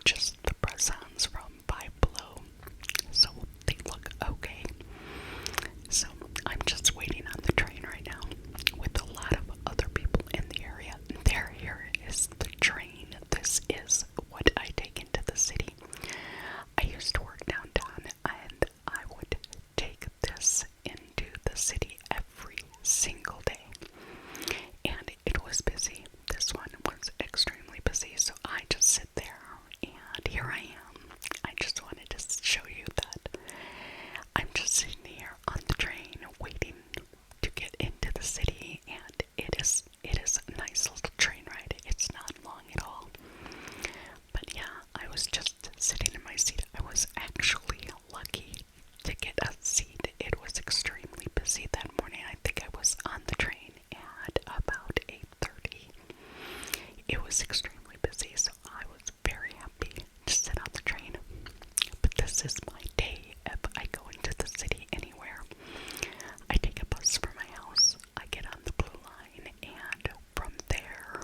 just the press-ons from Five Below, so they look okay. So I'm just waiting on the train right now with a lot of other people in the area. Here is the train. This is what I take into the city. I used to work downtown, and I would take this into the city every single day. And it was busy. This one was extremely busy, so I just sit there, and here I am. I just wanted to show you that I'm just sitting here on the train waiting to get into the city, and it is a nice little train ride. It's not long at all. But yeah, I was just sitting in my seat. I was actually lucky to get a seat. It was extremely busy that morning. I think I was on the train at about 8:30. It was extremely busy, so I was very happy to sit on the train. But this is my day if I go into the city anywhere. I take a bus from my house, I get on the blue line, and from there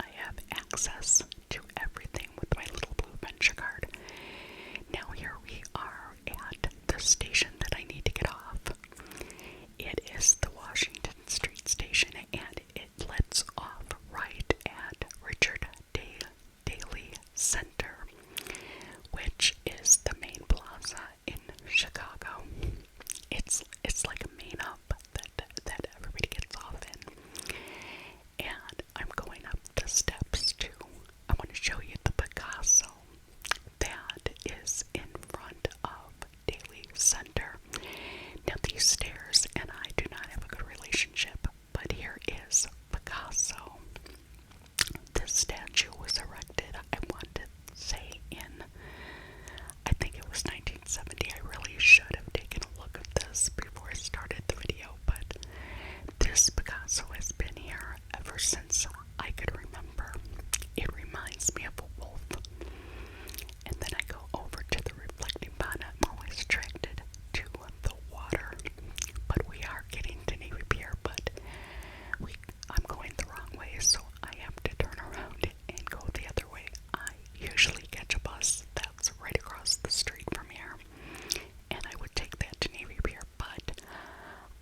I have access to everything with my little blue venture card. Now here we are at the station that I need to get off. It is the Washington Street station, and it lets off right at Richard Daley Center, which is the main plaza in Chicago. It's like a main hub that everybody gets off in. And I'm going up the steps to, I want to show you the Picasso that is in front of Daley Center. Now these stairs and I do not have a good relationship, but here is Picasso. This statue was erected, I want to say in, I think it was 1970. I really should have taken a look at this before I started the video, but this Picasso has been here ever since I could remember. It reminds me of a wolf. And then I go over to the reflecting pond. I'm always attracted to the water. But we are getting to Navy Pier, but I'm going the wrong way, so I have to turn around and go the other way. I usually catch a bus that's right across the street from here, and I would take that to Navy Pier, but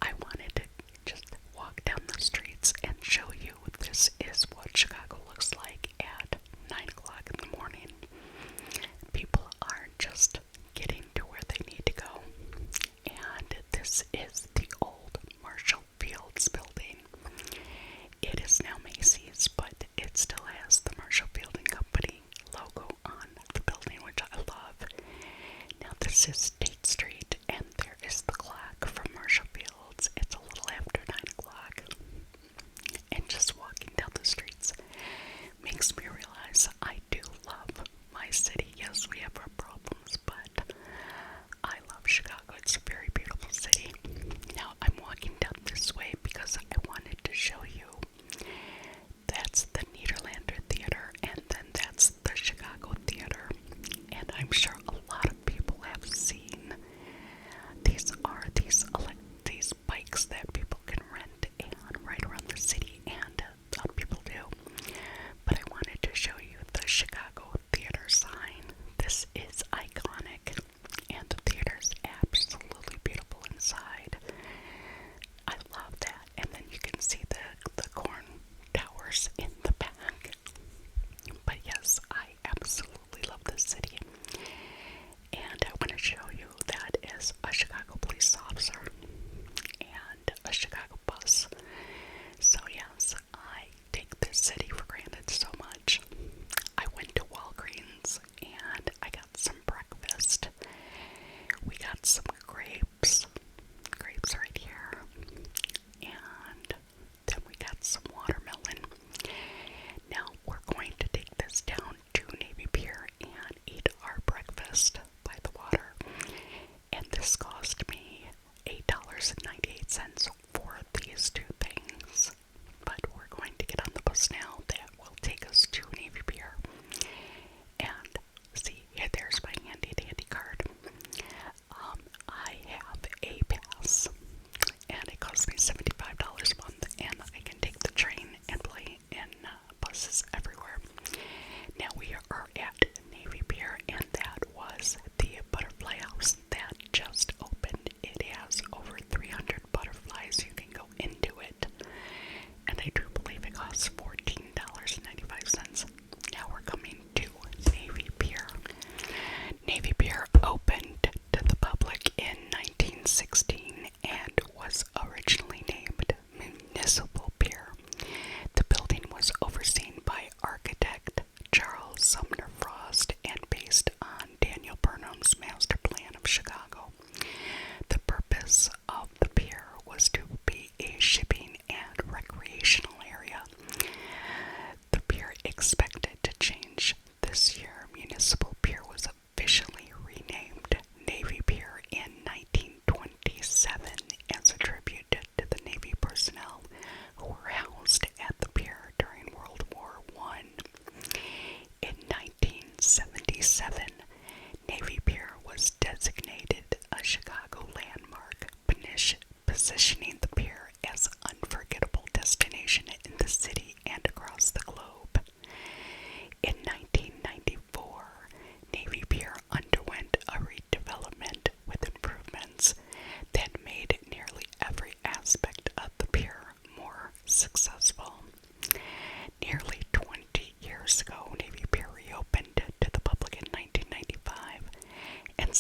I wanted to just walk down the streets and show you this is what Chicago looks like at 9 o'clock in the morning. People are just getting to where they need to go, and this is the old Marshall Fields building. It is now Macy's, but it still has the Marshall Field and Company logo on the building, which I love. Now this is State Street, and there is the clock from Marshall Fields. It's a little after 9 o'clock. And just walking down the streets makes me realize I do love my city. Yes, we have our problems, but I love Chicago. It's a very beautiful city. Now I'm walking down this way because I wanted to show you that's the Nederlander Theater, and then that's the Chicago Theater. And I'm sure a lot of people have seen these bikes that people can rent and ride around the city, and a lot of people do. But I wanted to show you the Chicago Theater sign. This is iconic, and the theater is absolutely beautiful inside. I love that. And then you can see the corn towers in the back. But yes, I absolutely love this city. And I want to show you that as a Chicago police officer and a Chicago bus. So yes, I take this city for granted so much. I went to Walgreens and I got some breakfast. We got some grapes right here, and then we got some watermelon. Now we're going to take this down to Navy Pier and eat our breakfast by the water, and this cost me $8.98 for these two things. But we're going to get on the bus now that will take us to Navy Pier. And see, here, there's my handy dandy card. I have a pass, and it costs me $75 a month, and I can take the train and play in buses everywhere. Now we are at Navy Pier.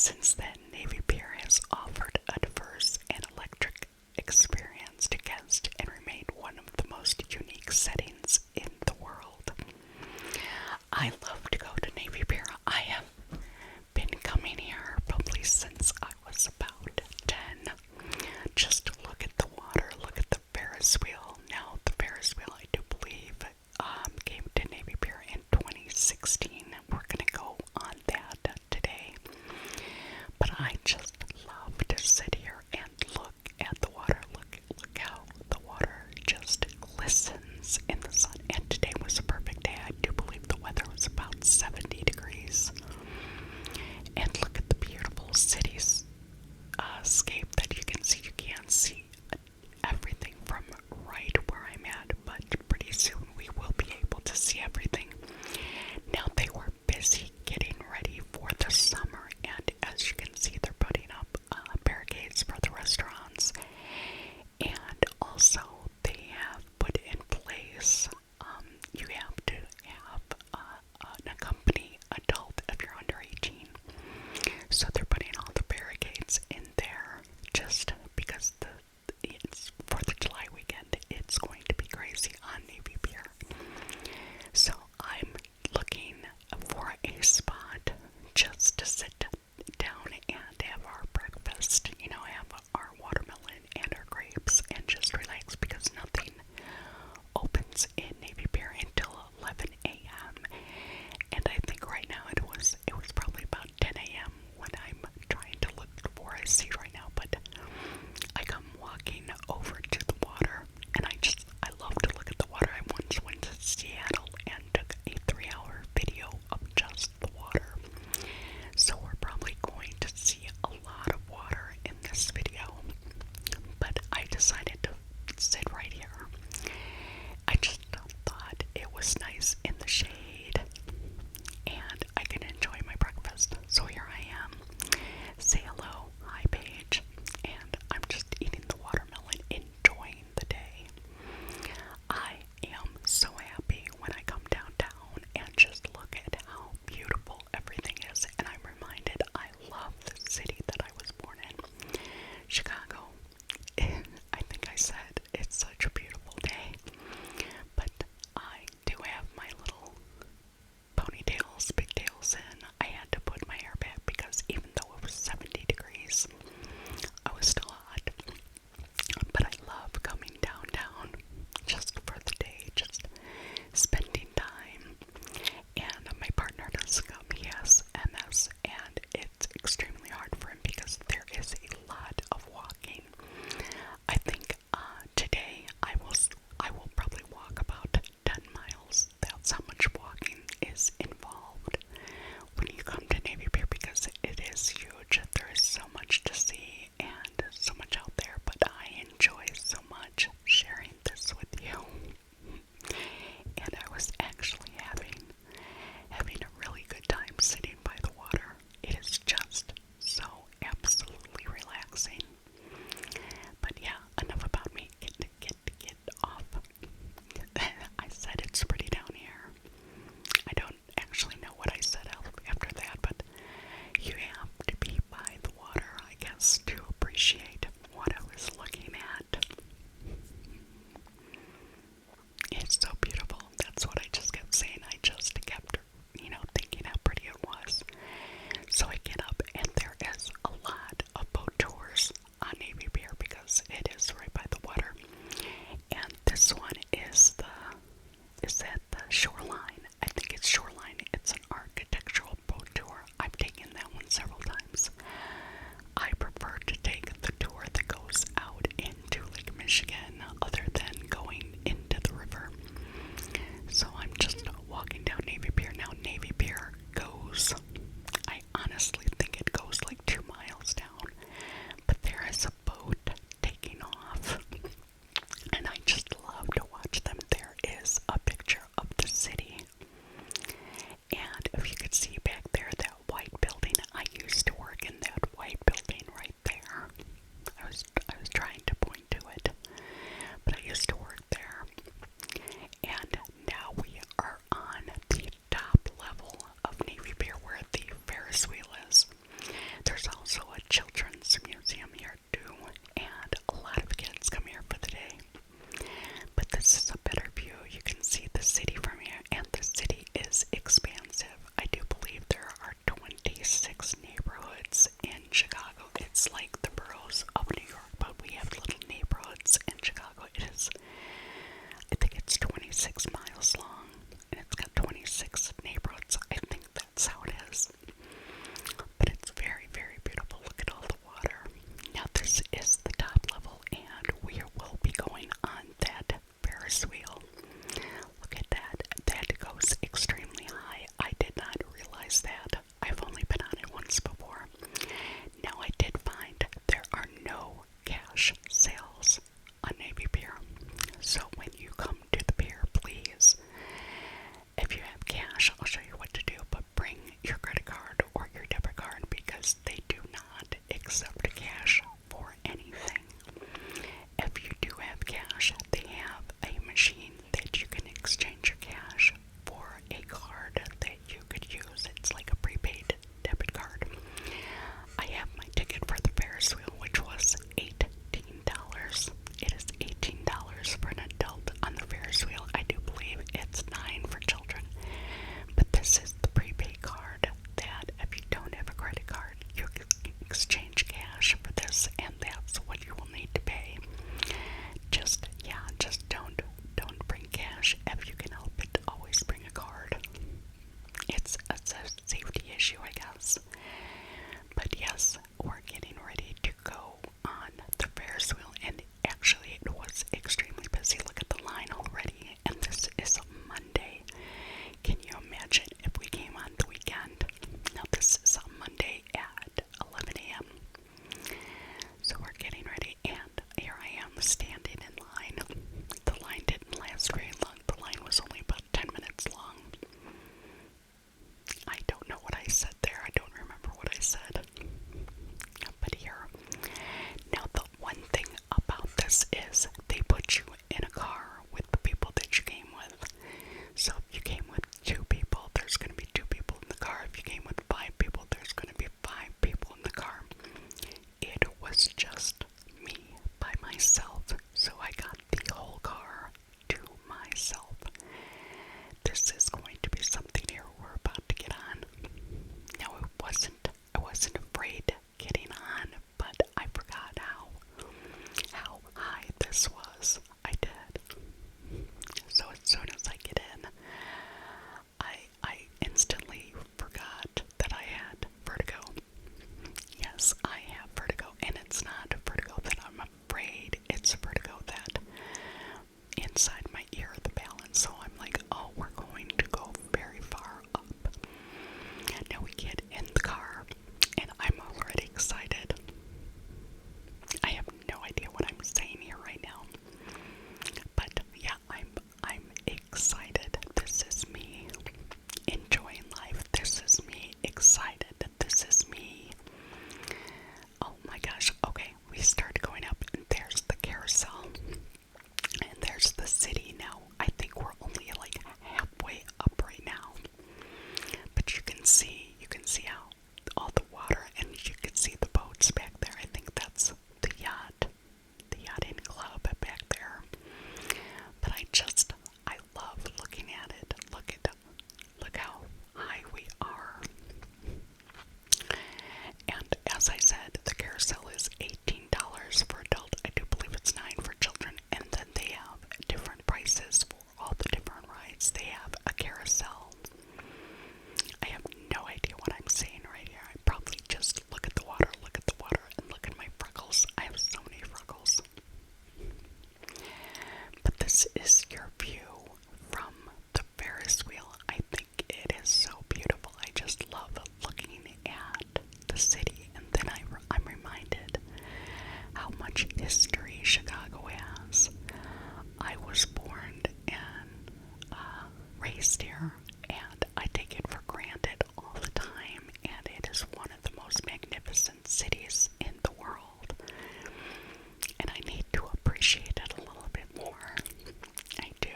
Since then, Navy Pier has offered a diverse and electric experience to guests and remained one of the most unique settings in the world. I love to go to Navy Pier. I have been coming here probably since I was about 10. Just to look at the water, look at the Ferris wheel. Now, the Ferris wheel, I do believe, came to Navy Pier in 2016. We're going to go on that today. But city, and then I'm reminded how much history Chicago has. I was born and raised here, and I take it for granted all the time, and it is one of the most magnificent cities in the world, and I need to appreciate it a little bit more. I do.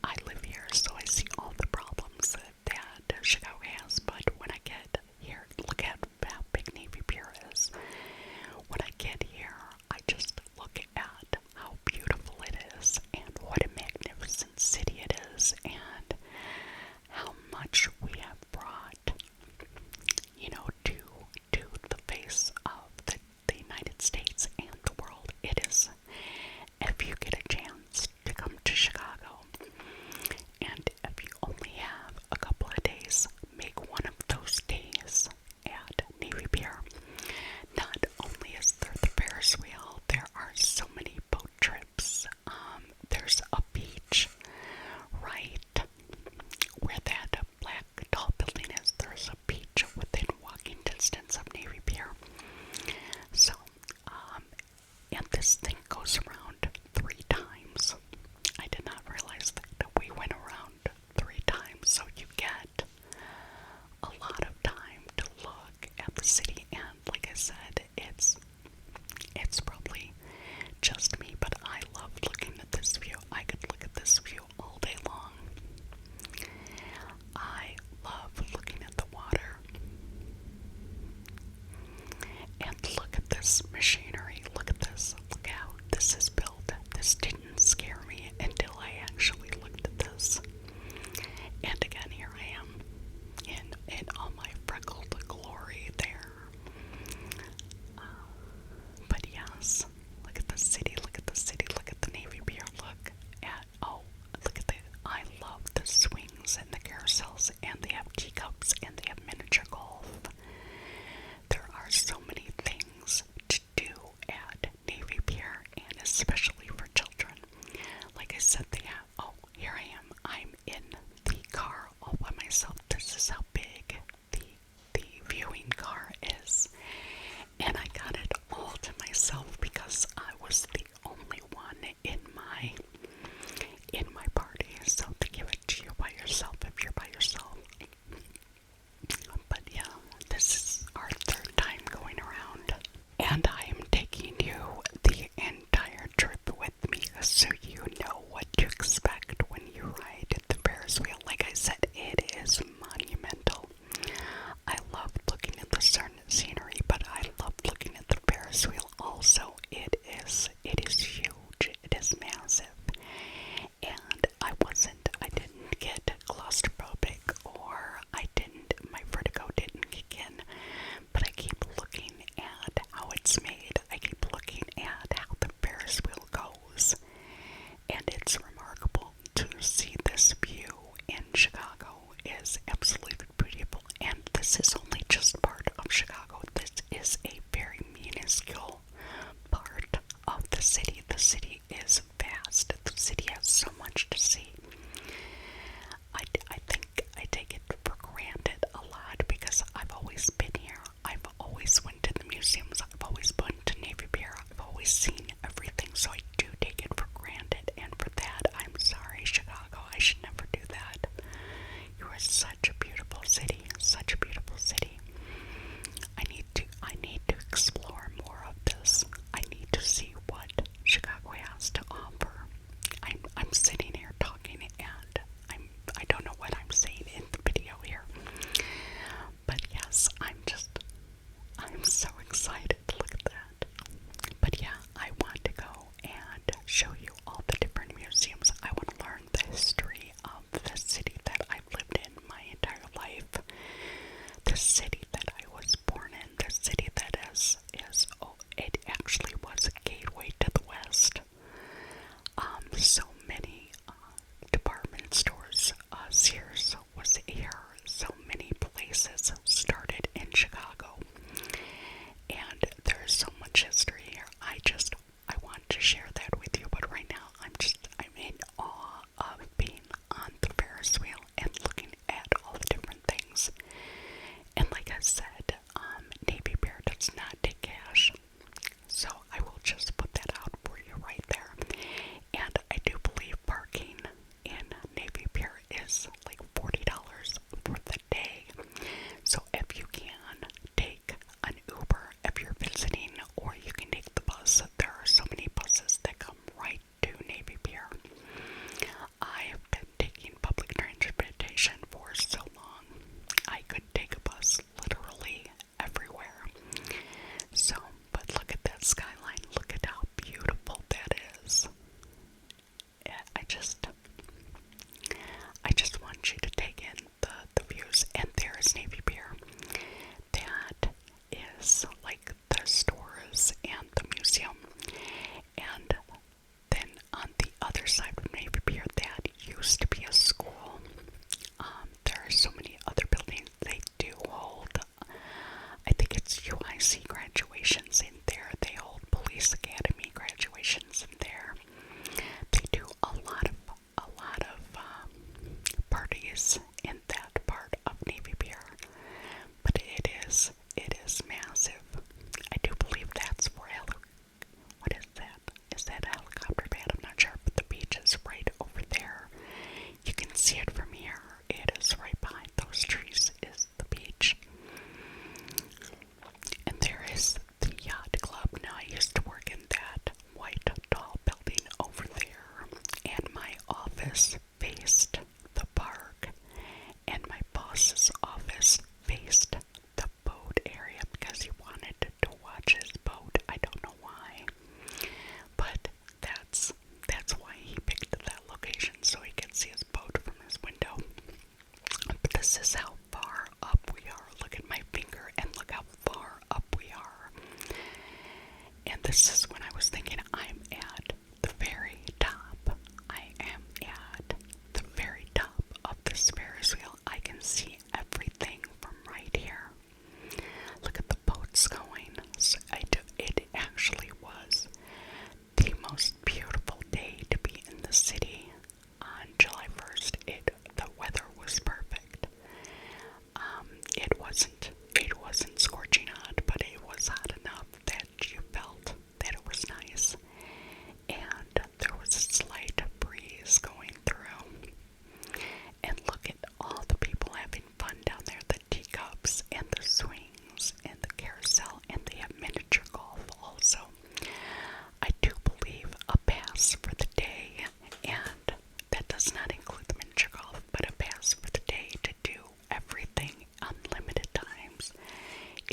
I live here, so I see all the problems that Chicago has, but when I get here, look at how big Navy Pier is. When I get here, I just look at how beautiful it is, and what a magnificent city it is, and how much we have brought, to the face of the United States and the world. It is, if you get a chance to come to Chicago, and if you only have a couple of days, make one of those days at Navy Pier. Not only is there the Ferris wheel, there are so many boat trips. There's a beach right where that black tall building is. There's a beach within walking distance of Navy Pier. So, and this thing goes around 3 times. I did not realize that we went around 3 times, so you get a lot of time to look at the city, and like I said, it's probably just me, but I love looking at this view. I could look at this view all day long. I love looking at the water. And look at this machinery. Look at this. Look how this is built. This didn't scare me until I actually looked at this. And again, here I am in all my freckled glory there. But yes, look at the city. Look at the city. Look at the Navy Pier. Look at I love the swings and the carousels, and they have teacups, and they have miniature golf. There are so many things to do at Navy Pier, and especially for children. Like I said, they have, here I am. I'm in the car all by myself. This is how big the viewing car is. And I got it all to myself because I was the only one in my party. So to give it to you by yourself if you're by yourself. But yeah, this is our 3rd time going around. And I am taking you the entire trip with me so you know what to expect when you ride the Ferris wheel. Like I said, it is monumental. I love looking at the scenery, but I love looking at the Ferris wheel also. It is huge. It is massive. And I didn't get claustrophobic, or my vertigo didn't kick in, but I keep looking at how it's made. I keep looking at how the Ferris wheel goes, and it's remarkable to see this view in Chicago. Is absolutely beautiful, and this is only just part of Chicago. This is a very minuscule part of the city. The city is vast. The city has so much to see. I think I take it for granted a lot because I've always been here. I've always went to the museums. I've always been to Navy Pier. I've always seen everything, so I do take it for granted. And for that, I'm sorry, Chicago. I should never do that. You are such a beautiful city. Such a beautiful city. I need to explore more of this. I need to see what Chicago has to offer. I'm sitting here talking, and I don't know what I'm saying in the video here. But yes, I'm so excited. Look at that. But yeah, I want to go and show you all the different museums. I want to learn the history of the city that I've lived in my entire life. The city that I was born in. The city that it actually was a gateway to the West. So many department stores, Sears was here. So many places started in Chicago, and there's so much history here. I want to share that with you, but right now I'm in awe of being on the Ferris wheel and looking at all the different things. And like I said,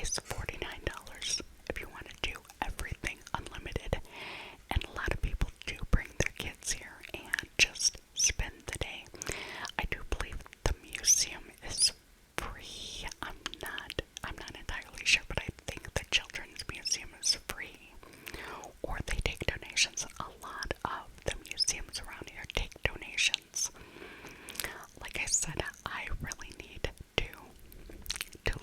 is $49 if you want to do everything unlimited. And a lot of people do bring their kids here and just spend the day. I do believe the museum is free. I'm not entirely sure, but I think the Children's Museum is free. Or they take donations. A lot of the museums around here take donations. Like I said, I really need to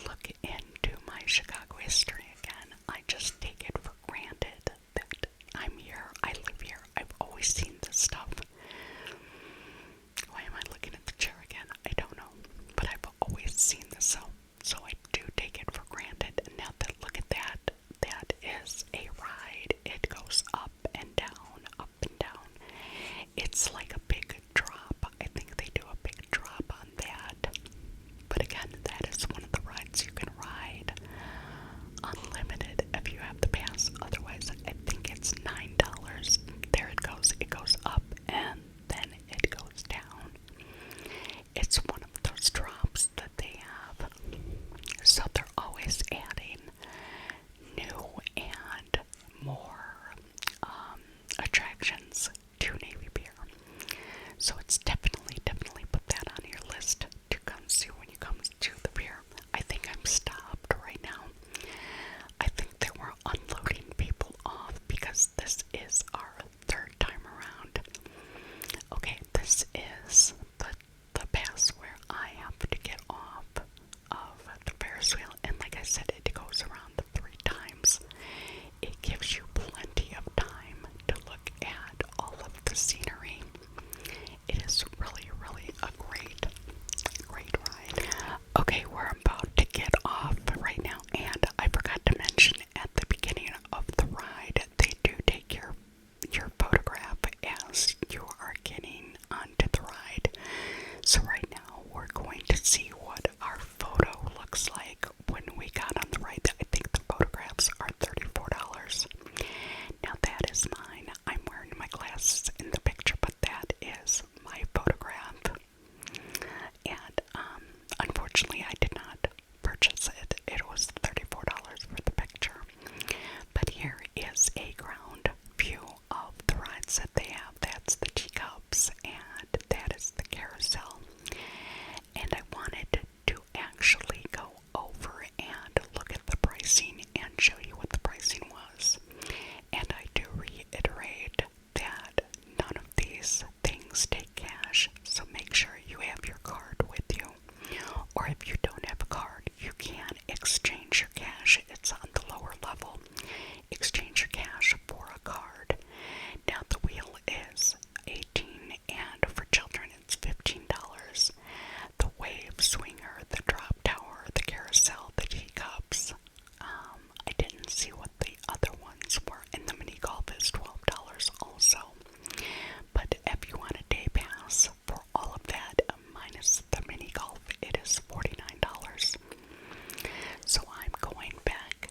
look into my Chicago history again. I just take it for granted that I'm here, I live here, I've always seen this stuff. Why am I looking at the chair again? I don't know, but I've always seen this, so I do take it for granted. And now that, look at that, that is a ride. It goes up and down, up and down. It's like a big drop. I think they do a big drop on that. But again, that is one of the rides you can ride unlimited if you have the pass. Otherwise, I think it's $9. There it goes. It goes up and then it goes down. It's one of those drops that they have. So they're always adding new and more attractions to Navy Pier. So it's definitely put that on your list to come see when you come to the pier. I think I'm stopped right now. I think they were unloading people off because this is our third time around. Okay, this is the pass where I have to get off of the Ferris wheel, and like I said, it goes around 3 times. It gives you plenty of time to look at all of the scenery. It is really a great ride. Okay, we're about to get off right now, and I forgot to mention at the beginning of the ride, they do take your photograph as you are getting onto the ride. So right now, we're going to see what our photo looks like when we got on the ride. I think the photographs are $34. Now that is mine. I'm wearing my glasses in the picture, but that is my photograph. And unfortunately, I did not purchase it. It was $34 for the picture. But here is a ground view of the rides that they have. That's the teacups, and that is the carousel. And I wanted to actually go over and look at the pricing and show you what the pricing was. And I do reiterate that none of these things take cash, so make sure you have your card with you. Or if you don't have a card, you can exchange your cash. It's on the lower level. Exchange your cash for a card. Now the wheel is $18, and for children it's $15. The wave swinger, the drop tower, the carousel, the teacups. I didn't see what the other ones were, and the mini golf is $12 also. But if you want a day pass for all of that, minus the mini golf, it is $49. So I'm going back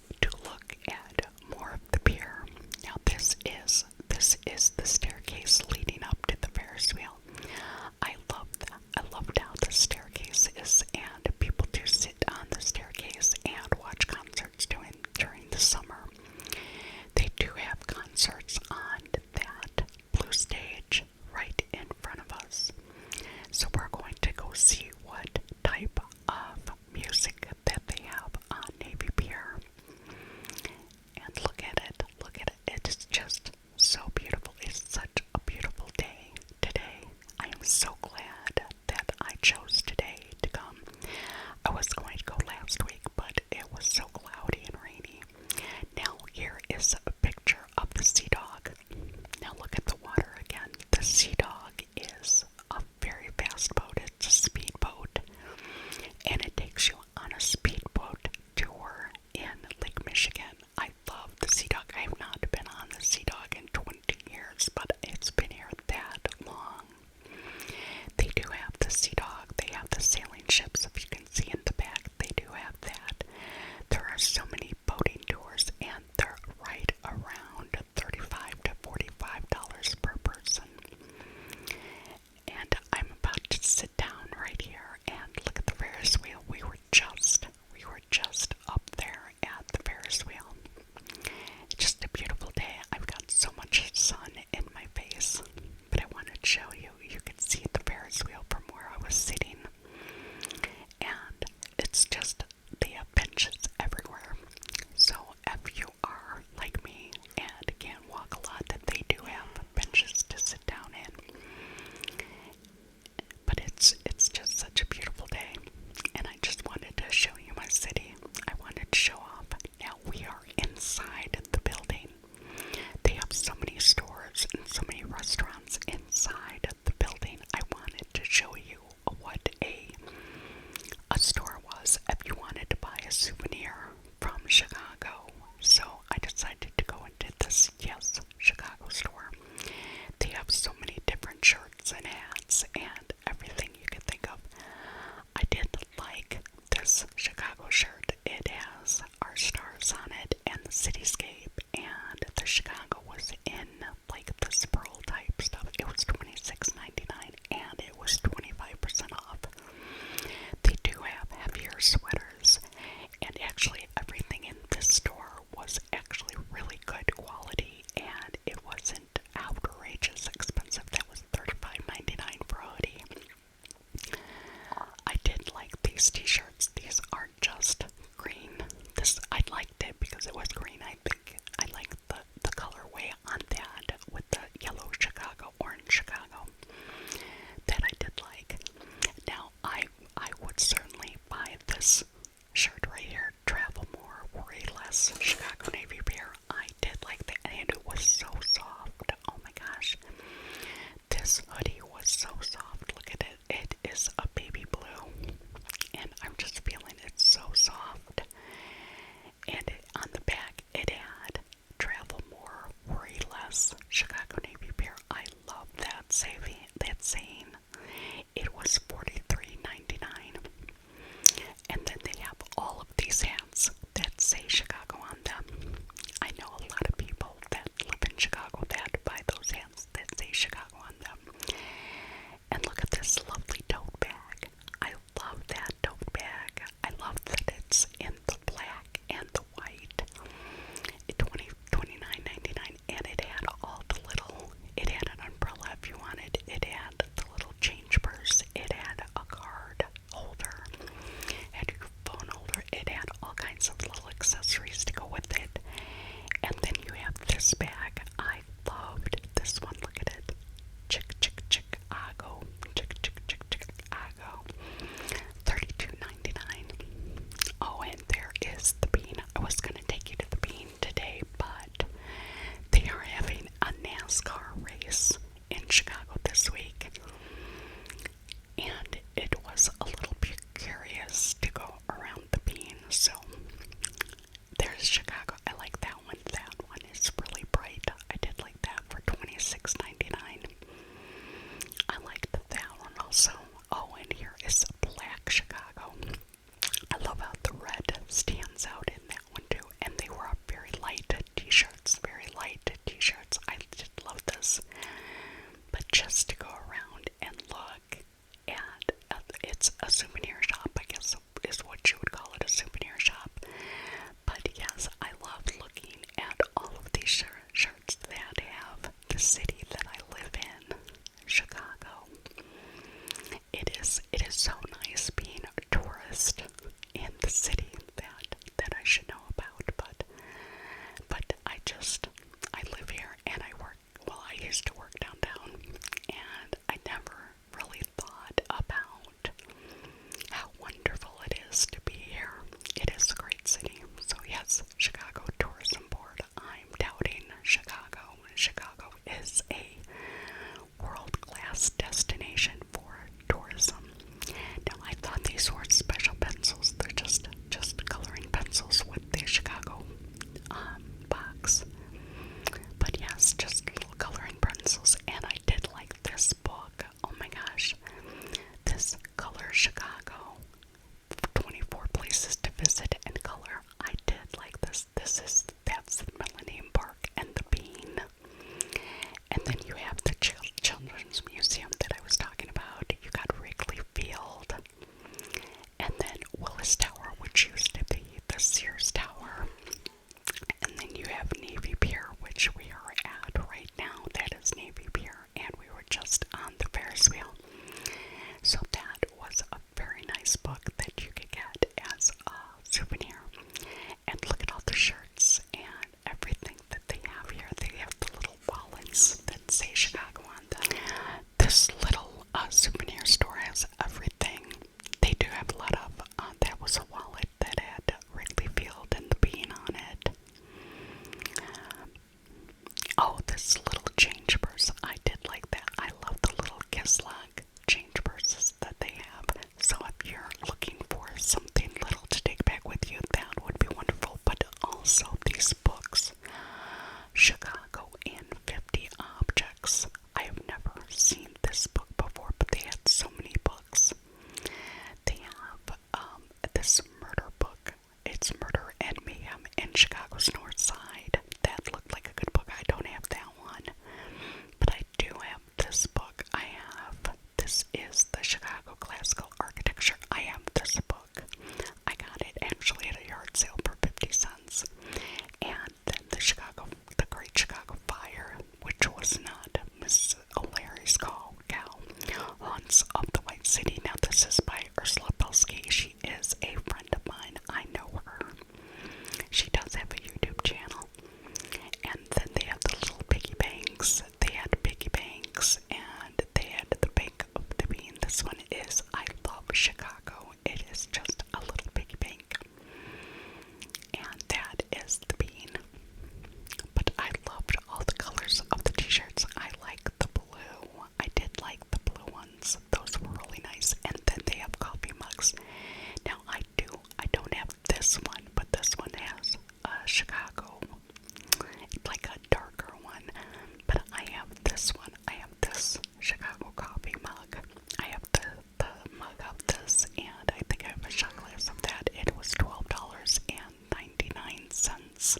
also these books, Chicago in 50 Objects. I have never seen this book before, but they had so many books. They have this murder book. It's Murder and Mayhem in Chicago's North Side. That looked like a good book. I don't have that one. But I do have this book. This is the Chicago Classical Architecture. I have this book. I got it actually at a yard sale for 50 cents. And then the Great Chicago Fire, which was not Miss O'Leary's cow, Haunts of the White City. Now this is by Ursula Belsky. She is a friend of mine. I know her. She does have a YouTube channel. And then they have the little piggy banks. They had piggy banks, and they had the Bank of the Bean. This one is I Love Chicago. It is just a little piggy bank. And that is the bean. But I loved all the colors of the t-shirts. I like the blue. I did like the blue ones. Those were really nice. And then they have coffee mugs. Now I don't have this one, but this one has Chicago, like a darker one. But I have this one. I have this Chicago coffee mug. I have the mug of this, and I think I have a shot glass of that. It was $12.99.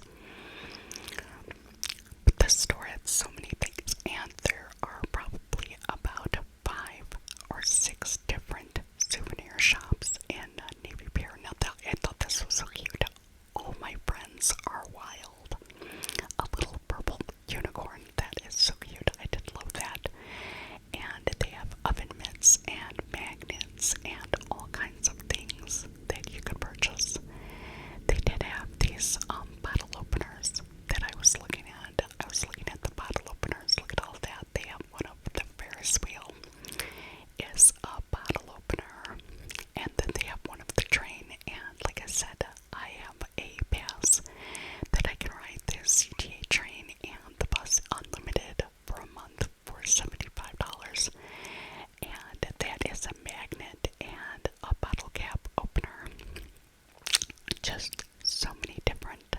But this store had so many things, and there are probably about 5 or 6 different souvenir shops in Navy Pier. Now, I thought this was so cute. All my friends are wild. A little purple unicorn. That is so cute. I did love that. And they have oven mitts and magnets and all kinds of things that you could purchase. They did have these bottle openers that I was looking at. I was looking at the bottle openers. Look at all that. They have one of the Ferris wheel is a bottle opener. And then they have one of the train. And like I said, I have a pass that I can ride the CTA train and the bus unlimited for a month for $75. And that is a magnet and a bottle cap opener. Just so many different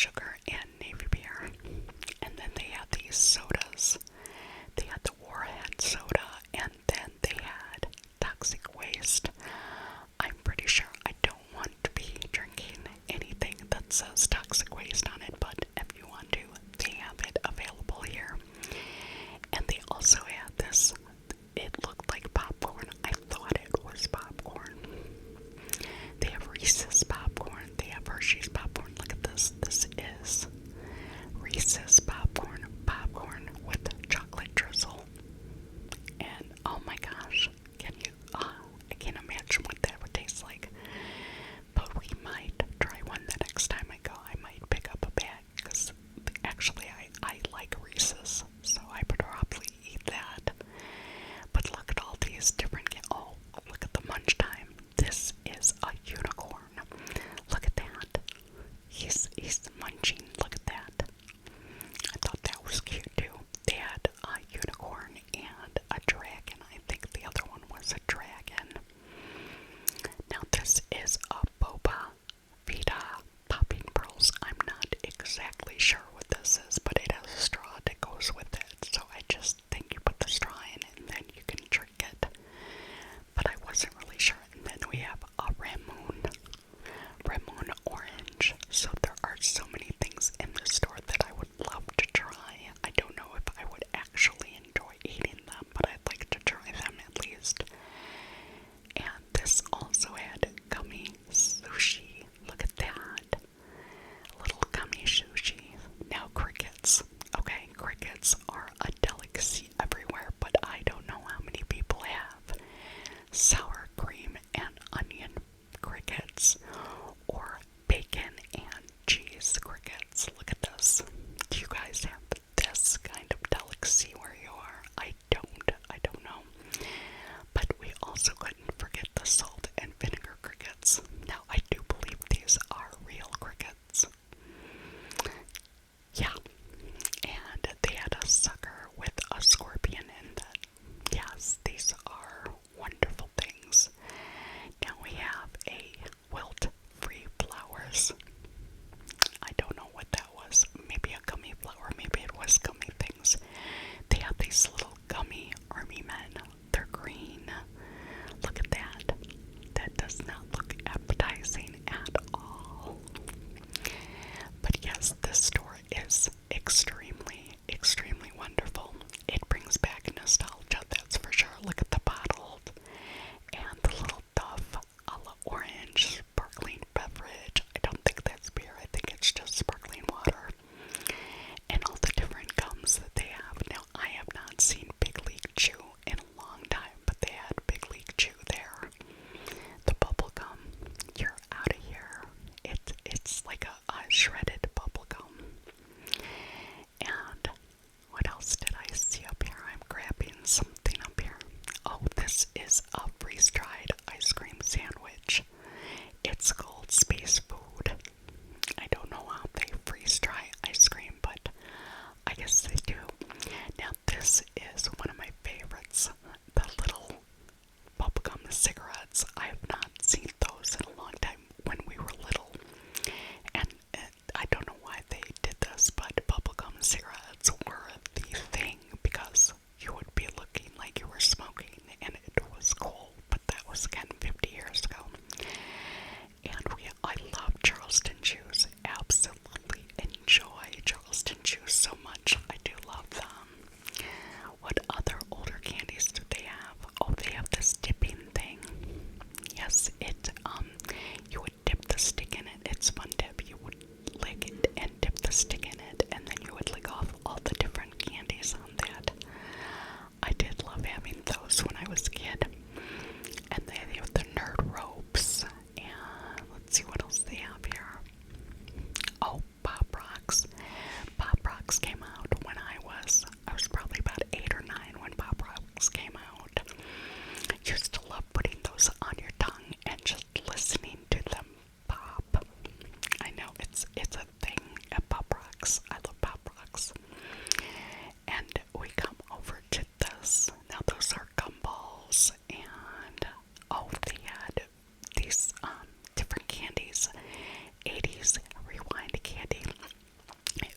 sugar and Navy Pier. And then they had these sodas. They had the Warhead soda, and then they had toxic waste. I'm pretty sure I don't want to be drinking anything that says toxic waste on it, but if you want to, they have it available here. And they also had this, it looked like popcorn. I thought it was popcorn. They have Reese's popcorn. They have Hershey's popcorn. Look at this. This is Reese's popcorn. Popcorn with chocolate drizzle. And oh my gosh, I can't imagine what that would taste like. But we might try one the next time I go. I might pick up a bag because actually I like Reese's, so I would probably eat that. But look at all these different, oh, look at the munch time. This is a unicorn. Look at that. He's munching. Look at that. I thought that was cute too. They had a unicorn and a dragon. I think the other one was a dragon. Now this is a boba vita popping pearls. I'm not exactly sure what this is, but it has a straw that goes with it. So I just think you put the straw in it and then you can drink it. But I wasn't really sure. And then we have a Ramoon orange. So there are so many things in the store that I would love to try. I don't know if I would actually enjoy eating them, but I'd like to try them at least. And this also had gummy sushi. Look at that. Little gummy sushi. Now crickets. Okay, crickets are a delicacy everywhere, but I don't know how many people have sour cream and onion crickets or bacon and cheese crickets. Look at this. Do you guys have this kind of delicacy where you are? I don't know. But we also couldn't forget the salt and vinegar crickets. Now I do believe these are real crickets. Yeah. And they had a sucker with a scorpion in it. Yes, these are wonderful things. Now we have a wilt-free flowers. I don't know what that was.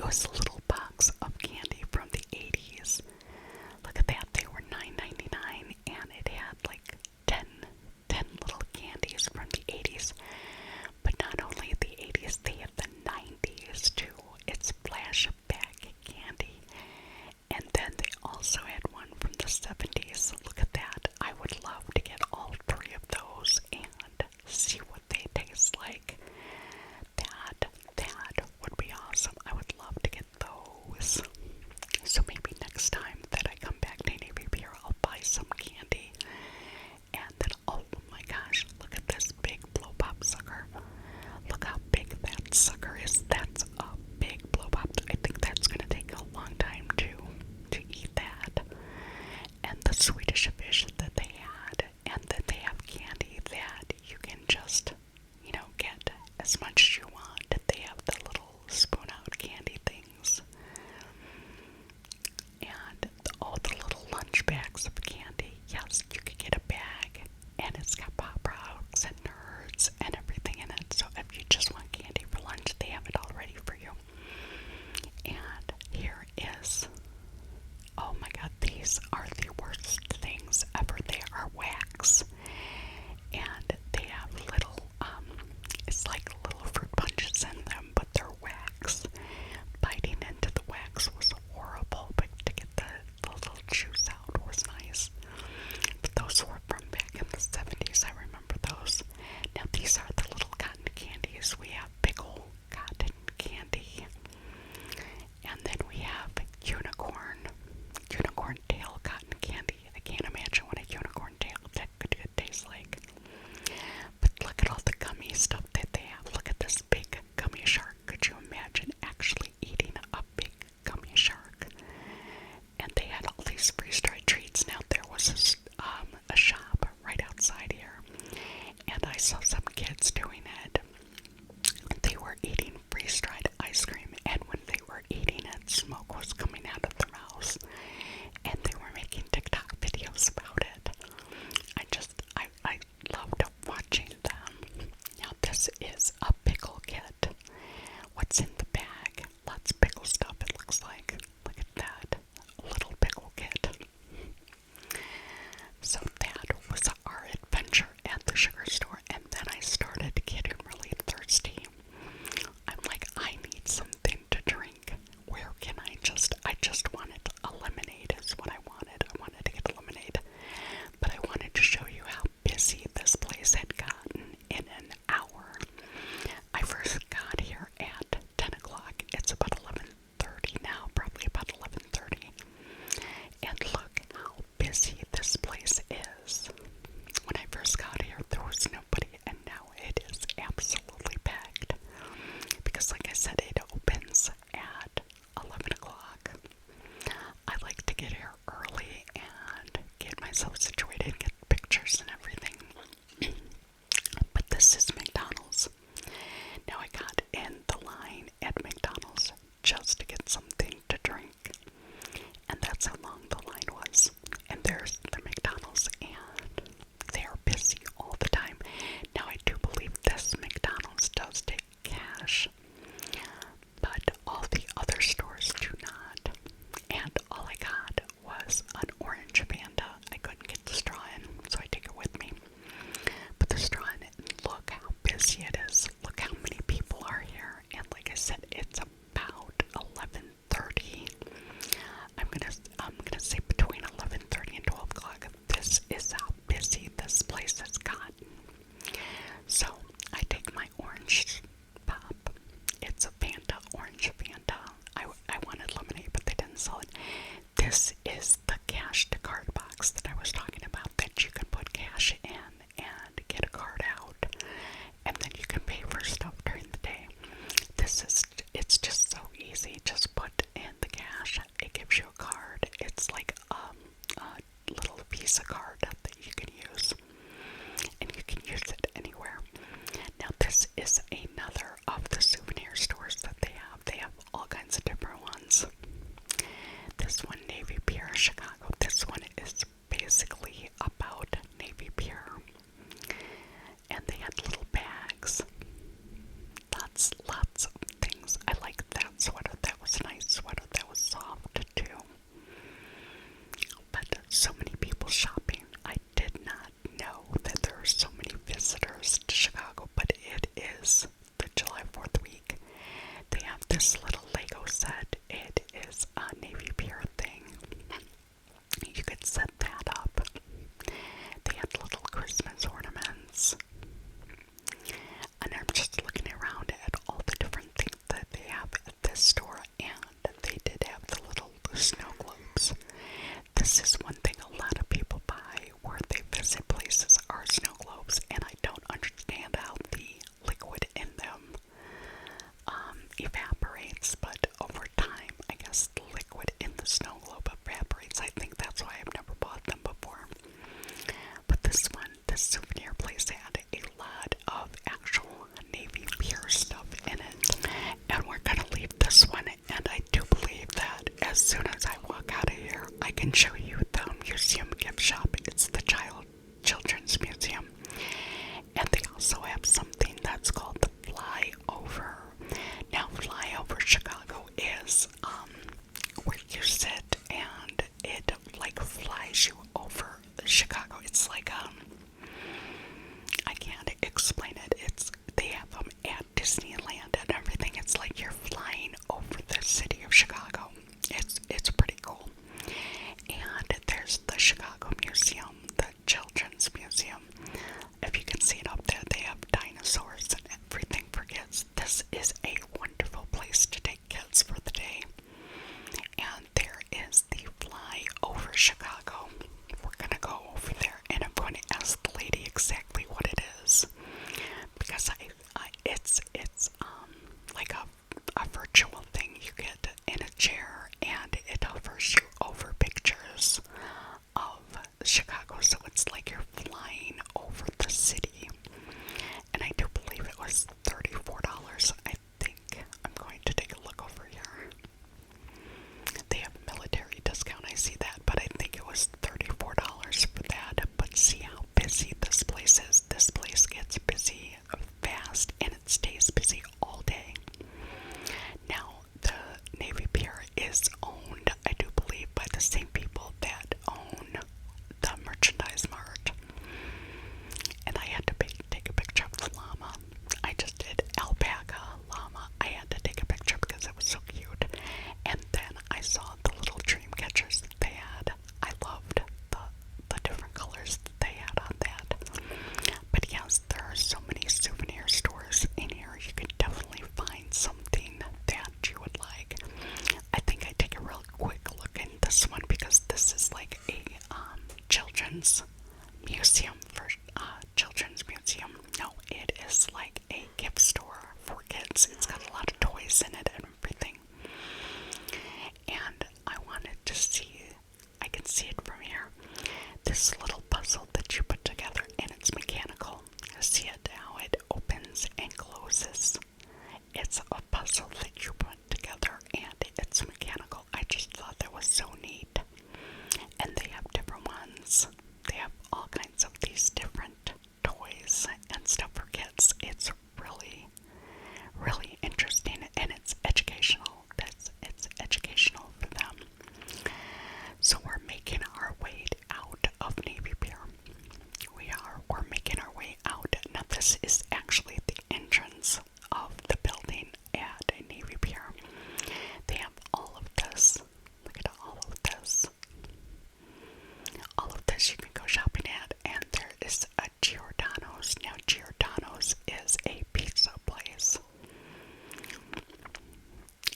was a little box of candy from the 80s. Look at that, they were $9.99, and it had like 10 little candies from the 80s. But not only the 80s, they have the 90s too. It's flashback candy. And then they also had one from the 70s. Look at that. I would love to get all three of those and see what they taste like. That would be awesome. I would love to get those. So maybe next time that I come back to Navy Pier, I'll buy some candy. And then, oh my gosh, look at this big blow pop sucker. Look how big that sucker is. That's a big blow pop. I think that's going to take a long time to eat that. And the Swedish fish that they had. And then they have candy that you can just, get as much as you want. They have the little spoon out candy things. And all the little lunch bags of candy. Yes, you could get a bag, and it's got Pop Rocks and Nerds and everything in it. So if you just want candy for lunch, they have it all ready for you. And here is, oh my god, these are the worst things ever. They are wax. And they have little, it's like little fruit punches in them, but they're wax. Biting into the wax was horrible, but to get the little juice out was nice. But those were from back in the 70s, I remember those. Now these are the little cotton candies. We have big old cotton candy. And then we have unicorn tail cotton candy. I can't imagine what a unicorn tail that could taste like. But look at all the gummy stuff that they have. Look at this big gummy shark. Could you imagine actually eating a big gummy shark? And they had all these freeze-dried treats. Now there was a shop right outside here, and I saw some kids doing it. They were eating freeze-dried ice cream, and when they were eating it, smoke was coming out of their mouths, and they were making TikTok videos about it. I loved watching them. Now this is a pickle kit. What's in the bag? Lots of pickle stuff, it looks like. Look at that. A little pickle kit. So that was our adventure at the sugar store, and then I started getting really thirsty. I'm like, I need something to drink. Where can I just wanted a lemonade is what I wanted. I wanted to get a lemonade. But I wanted to show you how busy this place had gotten in an hour. I first got here at 10 o'clock. It's about 11:30 now, probably about 11:30. And look how busy this place is. When I first got here, there was nobody, and now it is absolutely packed. Because like I said, it opens at 11 o'clock. I like to get here early and get myself situated, get pictures and everything. But this is McDonald's. Now I got in the line at McDonald's just to get something to drink. And that's how long the line was. And there's the McDonald's, and they are busy all the time. Now I do believe this McDonald's does take cash, but all the other stores do not. And all I got was an orange Fanta. I couldn't get the straw in, so I take it with me. But the straw in it, look how busy it is. Look how many people are here. And like I said, it's about 11:30. I'm gonna say between 11:30 and 12 o'clock. This is how busy this place has gotten. So I take my orange pop. It's a Fanta, orange Fanta. I wanted lemonade, but they didn't sell it. This is the cash to card box that I was talking about, that you can put cash in and get a card out, and then you can pay for stuff during the day. It's just so easy. Just put in the cash. It gives you a card. It's like a little Visa card that you can use, and you can use it anywhere. Now this is another of the souvenir stores that they have. They have all kinds of different ones. This one, Navy Pier, Chicago. This one is basically about Navy Pier. And they had little bags. Lots of things. I like that sweater. That was children's museum children's museum. No, it is like a gift store for kids. It's got a lot of toys in it and everything. And I wanted to see, I can see it from here, this little puzzle that you put together, and it's mechanical. See it, how it opens and closes. It's a puzzle that you put together, and it's mechanical. I just thought that was so neat. And they have different ones. They have all kinds of these different toys and stuff for kids. It's really, really interesting, and it's educational. It's educational for them. So we're making our way out of Navy Pier. We're making our way out. Now this is actually the entrance of the building at Navy Pier. They have all of this. Look at all of this. All of this you can go shopping at, and there is a Giordano's. Now Giordano's is a pizza place.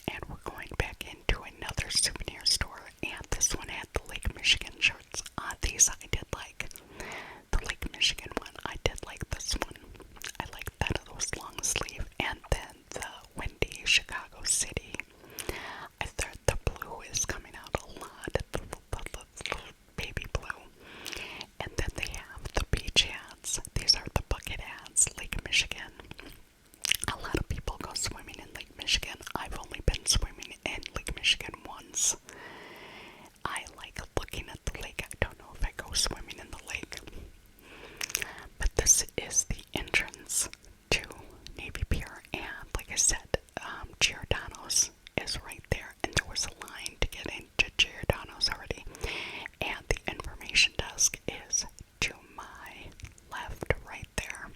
And we're going back into another souvenir store, and this one had the Lake Michigan shirts. These I did like. The Lake Michigan one, I did like this one. I like that those long sleeve. And then the windy Chicago City. I thought the blue is coming out a lot. The baby blue. And then they have the beach hats. These are the bucket hats, Lake Michigan. A lot of people go swimming in Lake Michigan. I've only been swimming in Lake Michigan once. I like looking at the lake. I don't know if I go swimming in the lake. But this is the entrance to Navy Pier, and like I said, Giordano's is right there, and there was a line to get into Giordano's already. And the information desk is to my left, right there.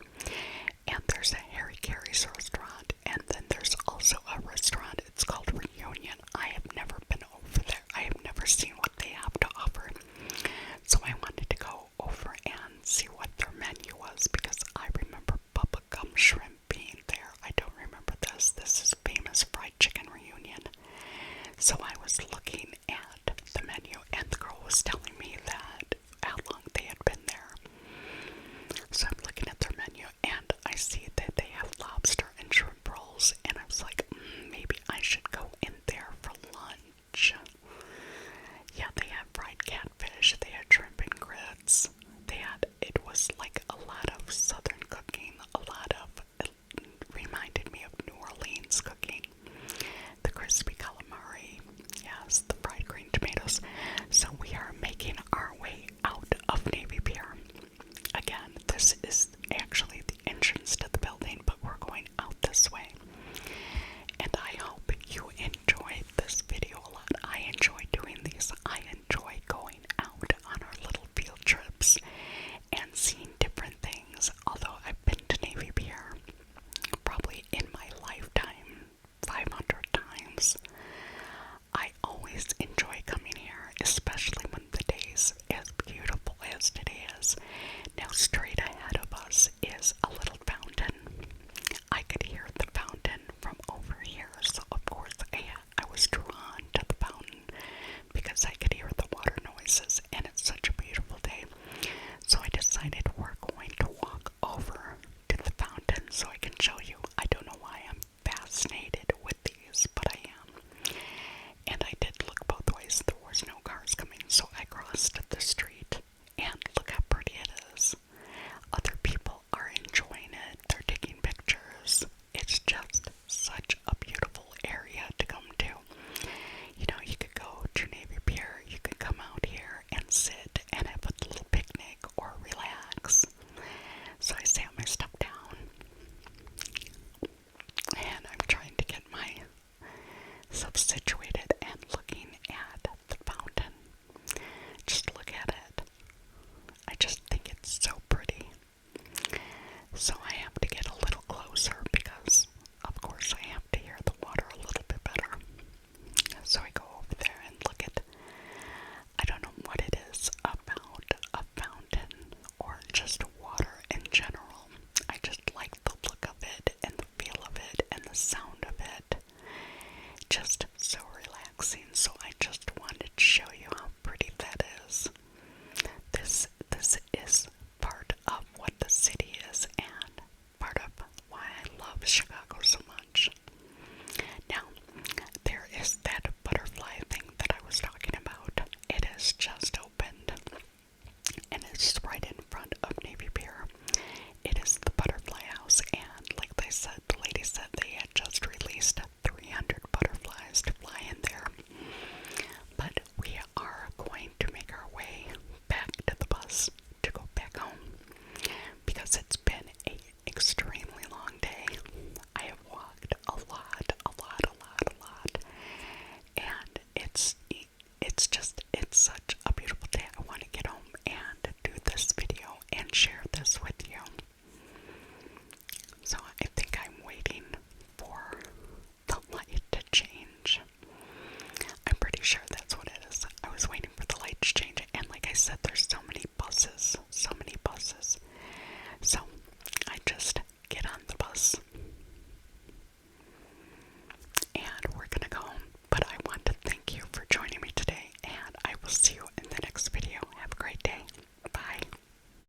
And there's a Harry Carey's restaurant, and then there's also a restaurant. It's called Reunion. I have never been over there. I have never seen what they have to offer. So I wanted to go over and see what their menu was, because I remember bubblegum shrimp being there. I don't remember this. This is famous fried chicken Reunion. So I was looking at the menu, and the girl was telling